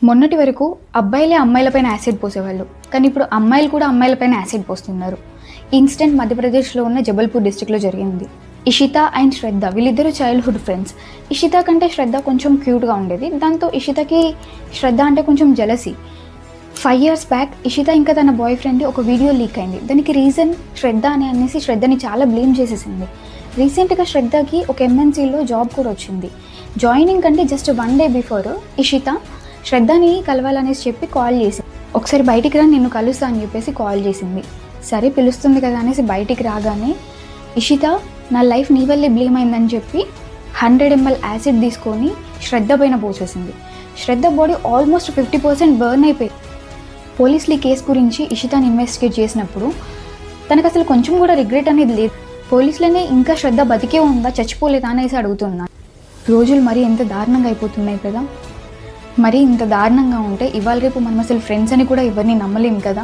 మొన్నటి వరకు అబ్బాయిలే అమ్మాయిలపైన యాసిడ్ పోసేవాళ్ళు. కానీ ఇప్పుడు అమ్మాయిలు కూడా అమ్మాయిలపైన యాసిడ్ పోస్తున్నారు. ఈ ఇన్సిడెంట్ మధ్యప్రదేశ్లో ఉన్న జబల్పూర్ డిస్ట్రిక్ట్లో జరిగింది. ఇషిత అండ్ శ్రద్ధ వీళ్ళిద్దరూ చైల్డ్హుడ్ ఫ్రెండ్స్. ఇషిత కంటే శ్రద్ధ కొంచెం క్యూట్గా ఉండేది. దాంతో ఇషితకి శ్రద్ధ అంటే కొంచెం జెలసీ. 5 years బ్యాక్ ఇషిత ఇంకా తన బాయ్ ఫ్రెండ్ ఒక వీడియో లీక్ అయింది. దానికి రీజన్ శ్రద్ధ అని అనేసి శ్రద్ధని చాలా బ్లేమ్ చేసేసింది. రీసెంట్గా శ్రద్ధకి ఒక MNCలో జాబ్ కూడా వచ్చింది. జాయినింగ్ కంటే జస్ట్ 1 day బిఫోర్ ఇషిత శ్రద్ధని కలవాలనేసి చెప్పి కాల్ చేసింది. ఒకసారి బయటికి రా, నిన్ను కలుస్తా అని చెప్పేసి కాల్ చేసింది. సరే పిలుస్తుంది కదా అనేసి బయటికి రాగానే ఇషిత నా లైఫ్ నీ వల్లే బ్లేమ్ అయిందని చెప్పి 100 ml యాసిడ్ తీసుకొని శ్రద్ధ పైన పోసేసింది. శ్రద్ధ బాడీ ఆల్మోస్ట్ 50% బర్న్ అయిపోయింది. పోలీసులు ఈ కేసు గురించి ఇషితాని ఇన్వెస్టిగేట్ చేసినప్పుడు తనకు అసలు కొంచెం కూడా రిగ్రెట్ అనేది లేదు. పోలీసులనే ఇంకా శ్రద్ధ బతికే ఉందా, చచ్చిపోలేదా అనేసి అడుగుతున్నారు. రోజులు మరీ ఎంత దారుణంగా అయిపోతున్నాయి కదా. మరి ఇంత దారుణంగా ఉంటే ఇవాళ రేపు మనం అసలు ఫ్రెండ్స్ అని కూడా ఎవరిని నమ్మలేం కదా.